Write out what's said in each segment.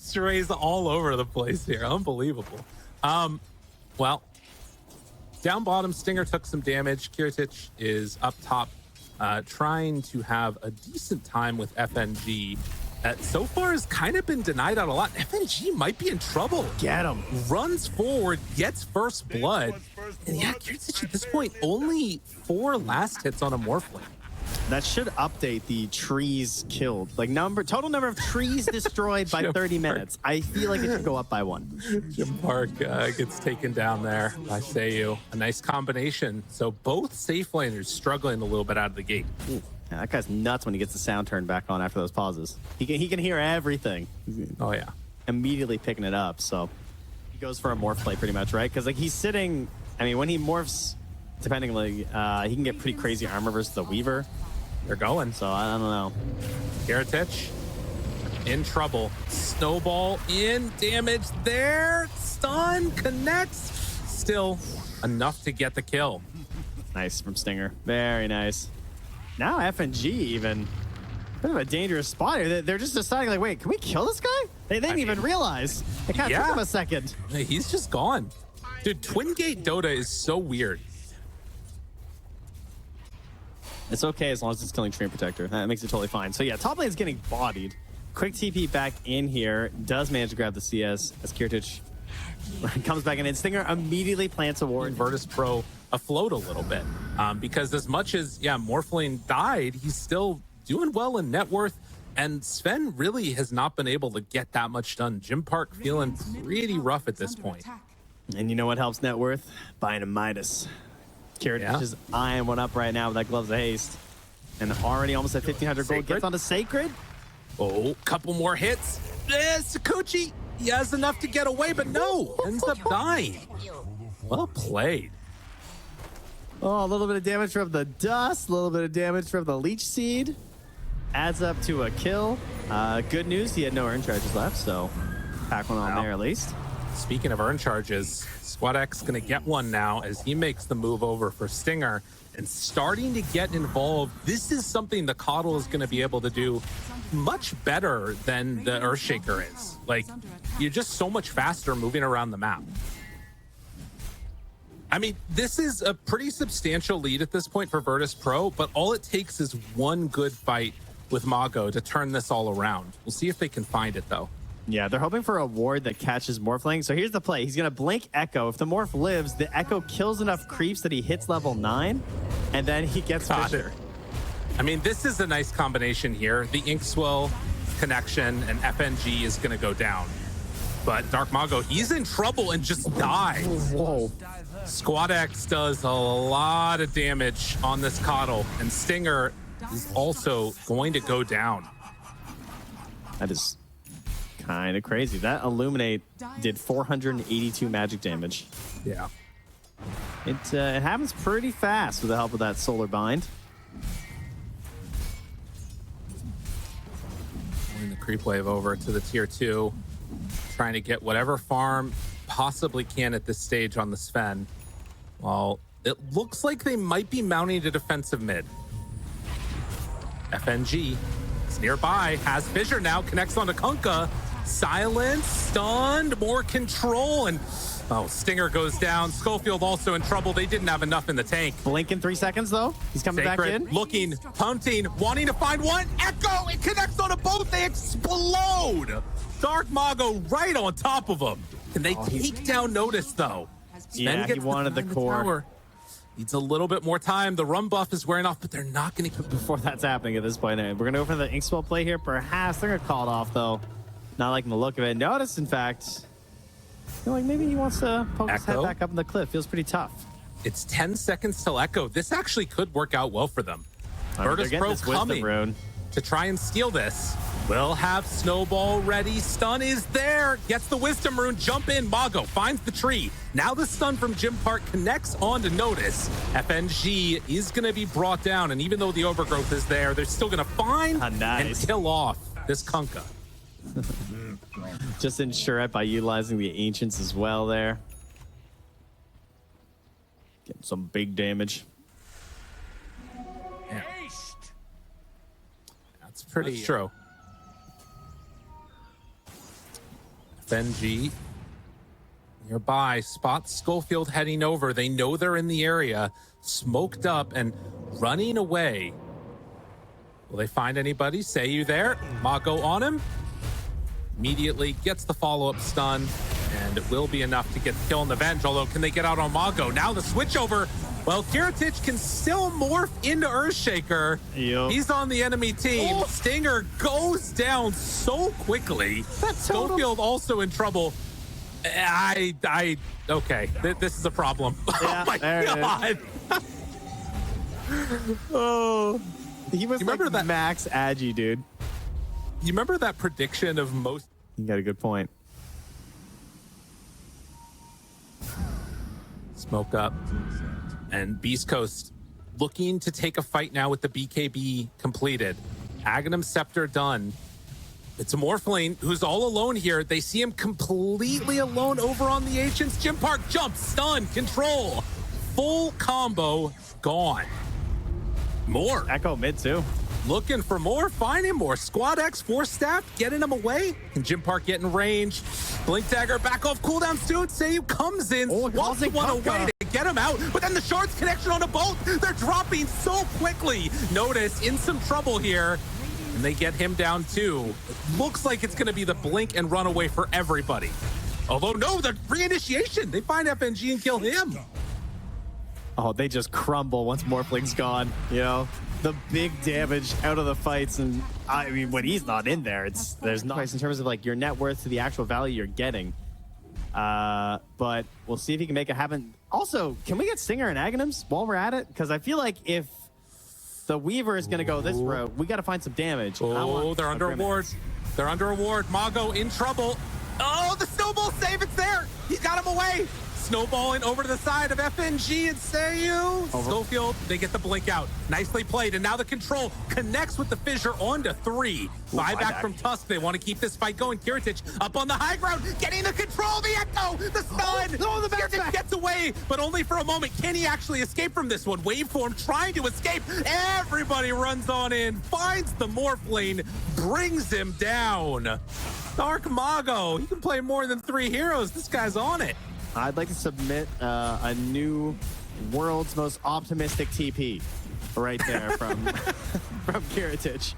Strays all over the place here. Unbelievable. Well, down bottom, Stinger took some damage. Kiritich is up top, trying to have a decent time with FNG. That so far has kind of been denied out a lot. FNG might be in trouble. Get him. Runs forward, gets first blood. And yeah, Kiritich at this point, only 4 last hits on a Morphling. That should update the trees killed. Like total number of trees destroyed by 30 minutes. I feel like it should go up by 1. Jim Park gets taken down there by Sayu. A nice combination. So both safe laners struggling a little bit out of the gate. Ooh. Yeah, that guy's nuts when he gets the sound turned back on after those pauses. He can hear everything. Oh yeah. Immediately picking it up. So he goes for a morph play pretty much, right? Because like he's sitting, I mean, when he morphs, depending like he can get pretty crazy armor versus the Weaver. They're going. So I don't know. Kiritich in trouble. Snowball in, damage there. Stun connects. Still enough to get the kill. Nice from Stinger. Very nice. Now FNG even bit of a dangerous spot here. They're just deciding like, wait, can we kill this guy? They didn't even realize. It kind of took him a second. He's just gone. Dude, Twin Gate Dota is so weird. It's okay as long as it's killing Stream Protector. That makes it totally fine. So yeah, top lane is getting bodied. Quick TP back in here. Does manage to grab the CS as Kiritich comes back in. And Stinger immediately plants a ward. Virtus.pro afloat a little bit. Because as much as, Morphling died, he's still doing well in net worth. And Sven really has not been able to get that much done. Jim Park feeling pretty rough at this point. And you know what helps net worth? Buying a Midas. Kiritich is eyeing one up right now with that Gloves of Haste. And already almost at 1,500 gold. Gets onto Sacred. Oh, couple more hits. Sakuchi, he has enough to get away, but no, ends up dying. Well played. Oh, a little bit of damage from the dust, a little bit of damage from the Leech Seed. Adds up to a kill. Good news, he had no earn charges left, so pack one on there at least. Speaking of earn charges, Squad X gonna get one now as he makes the move over for Stinger and starting to get involved. This is something the Coddle is gonna be able to do much better than the Earthshaker is. Like, you're just so much faster moving around the map. I mean, this is a pretty substantial lead at this point for Virtus.pro, but all it takes is one good fight with Mago to turn this all around. We'll see if they can find it, though. Yeah, they're hoping for a ward that catches Morphling. So here's the play. He's going to blink Echo. If the Morph lives, the Echo kills enough creeps that he hits level 9, and then he gets Fisher. I mean, this is a nice combination here. The Inkswell connection and FNG is going to go down. But Dark Mago, he's in trouble and just dies. Whoa. Squad X does a lot of damage on this Coddle, and Stinger is also going to go down. That is kind of crazy. That Illuminate did 482 magic damage. Yeah. It happens pretty fast with the help of that Solar Bind. Pulling the creep wave over to the tier 2. Trying to get whatever farm possibly can at this stage on the Sven. Well, it looks like they might be mounting a defensive mid. FNG is nearby, has Fissure now, connects onto Kunkka. Silence, stunned, more control, and Stinger goes down. Schofield also in trouble. They didn't have enough in the tank. Blink in 3 seconds, though. He's coming back in. Looking, punting, wanting to find one. Echo, it connects onto both. They explode. Dark Mago right on top of him. Can they take down Notice, though? Yeah, he wanted the core. Needs a little bit more time. The run buff is wearing off, but they're not going to... Before that's happening at this point, we're going to go for the Inkswell play here. Perhaps they're going to call it off, though. Not liking the look of it. Notice, in fact, I feel like maybe he wants to poke his head back up in the cliff. Feels pretty tough. It's 10 seconds till Echo. This actually could work out well for them. Virtus.pro coming to try and steal this. Will have Snowball ready. Stun is there. Gets the Wisdom Rune. Jump in. Mago finds the tree. Now the stun from Jim Park connects on to Notice. FNG is going to be brought down. And even though the overgrowth is there, they're still going to find and kill off this Kunkka. Just ensure it by utilizing the Ancients as well there. Getting some big damage. Yeah. That's pretty true. FNG nearby, spots Schofield heading over. They know they're in the area, smoked up and running away. Will they find anybody? Say you there. Mago on him. Immediately gets the follow-up stun, and it will be enough to get the kill on the Venge, although can they get out on Mago? Now the switch over. Well, Kiritich can still morph into Earthshaker. Yep. He's on the enemy team. Oh. Stinger goes down so quickly. Schofield also in trouble. Okay, this is a problem. Yeah, oh my God. Oh, he was like that max agi, dude. You remember that prediction of most? You got a good point. Smoke up. And Beast Coast looking to take a fight now with the BKB completed. Aghanim Scepter done. It's a Morphling who's all alone here. They see him completely alone over on the Ancients. Jim Park jump, stun, control. Full combo, gone. More. Echo mid too. Looking for more, finding more. Squad X, 4-staff, getting him away. And Jim Park getting range. Blink Dagger back off cooldown soon. Sayu comes in, swats the one away to get him out. But then the Shards connection on a bolt. They're dropping so quickly. Notice in some trouble here. And they get him down too. It looks like it's going to be the blink and run away for everybody. Although no, the reinitiation. They find FNG and kill him. Oh, they just crumble once Morphling's gone, you know? The big damage out of the fights, and I mean, when he's not in there, there's no price in terms of like your net worth to the actual value you're getting. But we'll see if he can make it happen. Also, can we get Stinger and Aghanims while we're at it? Because I feel like if the Weaver is going to go this route, we got to find some damage. Oh, they're under a ward. They're under a ward. Mago in trouble. Oh, the snowball save, it's there. He's got him away. Snowballing over to the side of FNG and Sayu. Schofield, they get the blink out. Nicely played. And now the control connects with the fissure onto 3. Buyback from Tusk. They want to keep this fight going. Kiritich up on the high ground, getting the control, the echo, the stun. The Kiritich gets away, but only for a moment. Can he actually escape from this one? Waveform trying to escape. Everybody runs on in, finds the Morphling, brings him down. Dark Mago, he can play more than 3 heroes. This guy's on it. I'd like to submit a new world's most optimistic TP right there from Kiritich.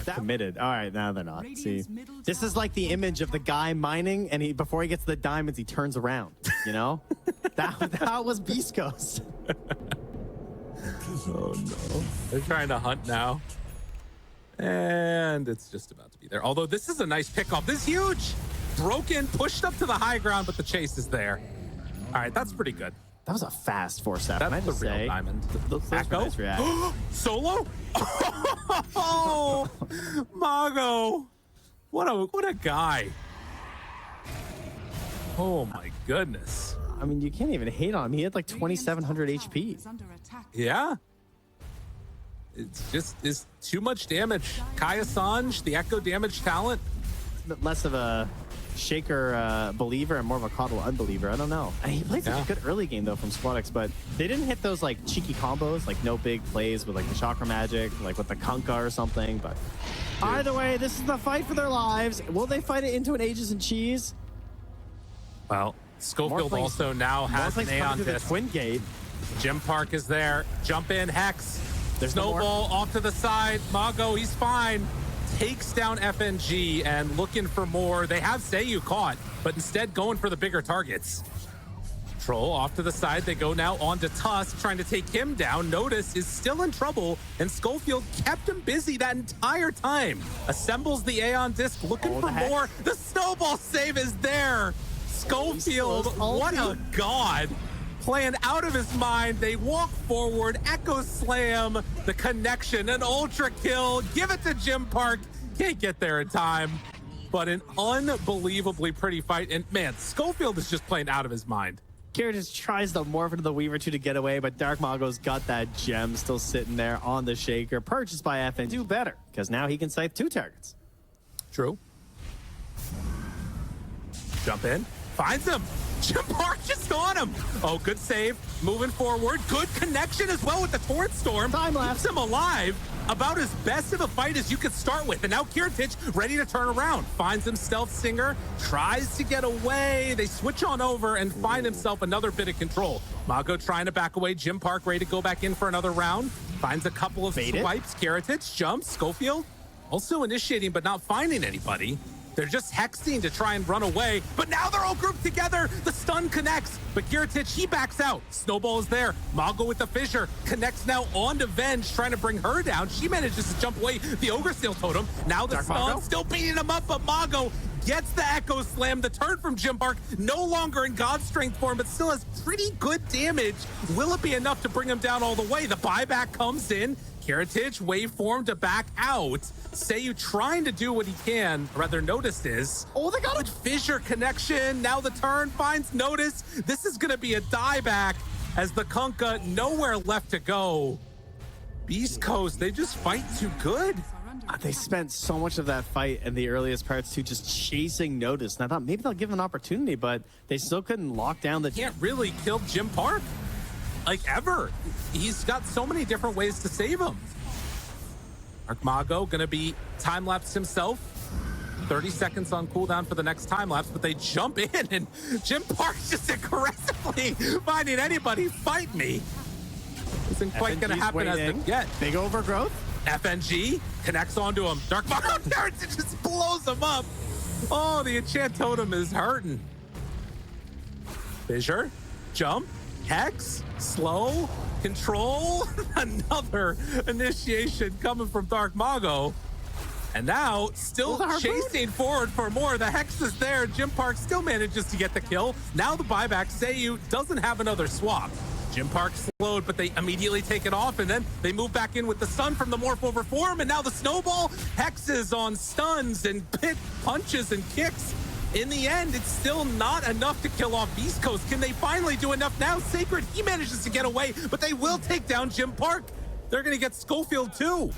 Committed. All right, now they're not. See, this is like the image of the guy mining, and before he gets the diamonds, he turns around. You know, that was Beast Coast. Oh no, they're trying to hunt now, and it's just about to be there. Although this is a nice pickoff. This is huge. Broken, pushed up to the high ground, but the chase is there. All right, that's pretty good. That was a fast 4-step. That's the real diamond. Echo? Nice Solo? Oh, Mago. What a guy. Oh my goodness. I mean, you can't even hate on him. He had like 2,700 HP. Yeah. It's too much damage. Kai Assange, the Echo damage talent. Less of a Shaker believer and more of a Coddle unbeliever. I don't know. And he played such a good early game though from Squadex, but they didn't hit those like cheeky combos, like no big plays with like the Chakra Magic, like with the Kunkka or something. But either way, this is the fight for their lives. Will they fight it into an Aegis and Cheese? Well, Schofield also now has an Aeon Disc. Twin Gate. Jim Park is there. Jump in, Hex. There's Snowball off to the side. Mago, he's fine. Takes down FNG and looking for more. They have Sayu caught, but instead going for the bigger targets. Troll off to the side. They go now on to Tusk, trying to take him down. Notice is still in trouble, and Schofield kept him busy that entire time. Assembles the Aeon Disc, looking for more. The snowball save is there. Schofield, what a god. Playing out of his mind. They walk forward, Echo Slam, the connection, an ultra kill. Give it to Jim Park. Can't get there in time, but an unbelievably pretty fight. And man, Schofield is just playing out of his mind. Kira just tries to morph into the Weaver 2 to get away, but Dark Mago's got that gem still sitting there on the Shaker, purchased by FN. Do better, because now he can scythe 2 targets. True. Jump in, finds him. Jim Park just on him. Oh, good save. Moving forward. Good connection as well with the Torrent Storm. Time lapse. Keeps him alive. About as best of a fight as you could start with. And now Kiritich ready to turn around. Finds him Stealth Singer. Tries to get away. They switch on over and find himself another bit of control. Mago trying to back away. Jim Park ready to go back in for another round. Finds a couple of swipes. Kiritich jumps. Schofield also initiating but not finding anybody. They're just hexing to try and run away, but now they're all grouped together. The stun connects, but Kiritich, he backs out. Snowball is there. Mago with the fissure connects now onto Venge, trying to bring her down. She manages to jump away the Ogre Steel Totem. Now the stun still beating him up, but Mago gets the Echo Slam. The turn from Jim Park, no longer in God Strength form, but still has pretty good damage. Will it be enough to bring him down all the way? The buyback comes in. Kiritich, waveform to back out. Seiyu trying to do what he can, rather Notice is. Oh, they got a fissure connection. Now the turn finds Notice. This is going to be a dieback as the Kunkka nowhere left to go. Beast Coast, they just fight too good. They spent so much of that fight in the earliest parts to just chasing Notice. And I thought maybe they'll give him an opportunity, but they still couldn't lock down the... Can't really kill Jim Park. Like, ever. He's got so many different ways to save him. Dark Mago gonna be time-lapsed himself. 30 seconds on cooldown for the next time-lapse, but they jump in, and Jim Park's just aggressively finding anybody. Fight me. Isn't quite gonna happen as of yet. Big overgrowth. FNG connects onto him. Dark Mago turns and just blows him up. Oh, the enchant totem is hurting. Fissure, jump, hex, slow, control. Another initiation coming from Dark Mago. And now, still chasing forward for more. The hex is there. Jim Park still manages to get the kill. Now the buyback. Seiyu doesn't have another swap. Jim Park slowed, but they immediately take it off, and then they move back in with the stun from the morph over form, and now the snowball hexes on stuns and pit punches and kicks. In the end, it's still not enough to kill off Beast Coast. Can they finally do enough now? Sacred, he manages to get away, but they will take down Jim Park. They're going to get Schofield too.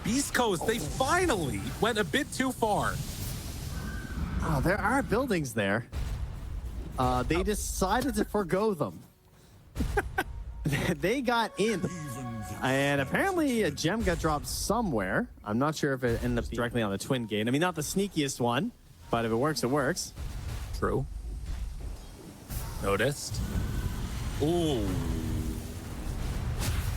Beast Coast, they finally went a bit too far. Oh, there are buildings there. They decided to forgo them. They got in. And apparently a gem got dropped somewhere. I'm not sure if it ended up directly on the twin gate. I mean, not the sneakiest one, but if it works, it works. True. Noticed. Ooh.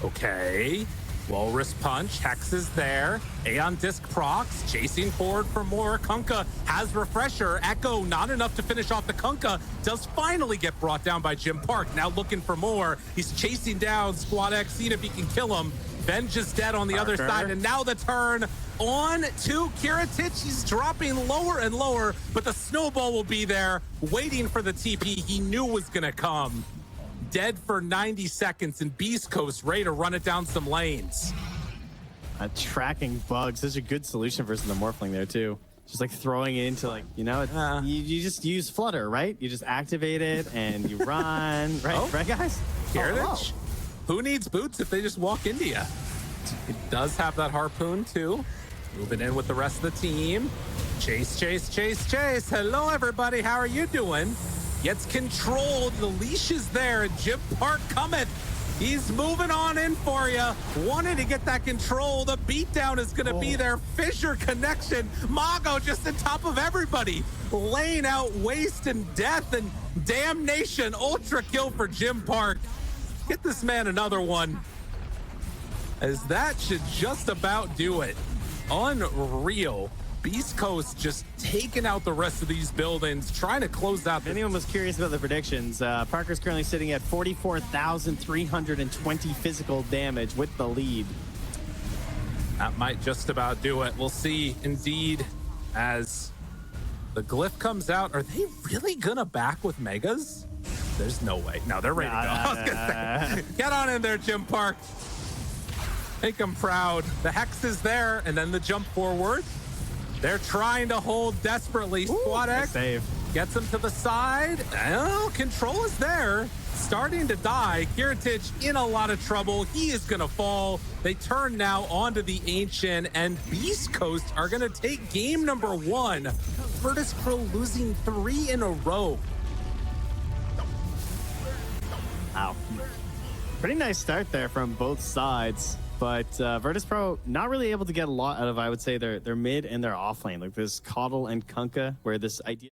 Okay. Walrus Punch. Hex is there. Aeon Disc procs. Chasing forward for more. Kunkka has Refresher. Echo, not enough to finish off the Kunkka. Does finally get brought down by Jim Park. Now looking for more. He's chasing down Squad X, seeing if he can kill him. Venge is dead on the other side. And now the turn on to Kiritich. He's dropping lower and lower, but the snowball will be there, waiting for the TP he knew was going to come. Dead for 90 seconds, and Beast Coast ready to run it down some lanes. Tracking bugs, such a good solution versus the Morphling there too. Just like throwing it into like, you know, you just use Flutter, right? You just activate it and you run, right? Oh. Right, guys? Kiritich? Who needs boots if they just walk into you? It does have that harpoon too. Moving in with the rest of the team. Chase, chase, chase, chase. Hello, everybody. How are you doing? Gets controlled. The leash is there. Jim Park coming. He's moving on in for you. Wanted to get that control. The beatdown is going to be there. Fissure connection. Mago just on top of everybody. Laying out waste and death and damnation. Ultra kill for Jim Park. Get this man another one, as that should just about do it. Unreal. Beast Coast just taking out the rest of these buildings, trying to close out. If anyone was curious about the predictions, Parker's currently sitting at 44,320 physical damage with the lead. That might just about do it. We'll see, indeed, as the glyph comes out. Are they really gonna back with megas? There's no way. No, they're ready to go. I was gonna say, get on in there, Jim Park. Make them proud. The hex is there, and then the jump forward. They're trying to hold desperately. Squad X gets him to the side. Oh, control is there. Starting to die. Kiritich in a lot of trouble. He is going to fall. They turn now onto the Ancient, and Beast Coast are going to take game number 1. Virtus.pro losing 3 in a row. Wow. Pretty nice start there from both sides. But Virtus.pro not really able to get a lot out of, I would say, their mid and their off lane. Like this Coddle and Kunkka, where this idea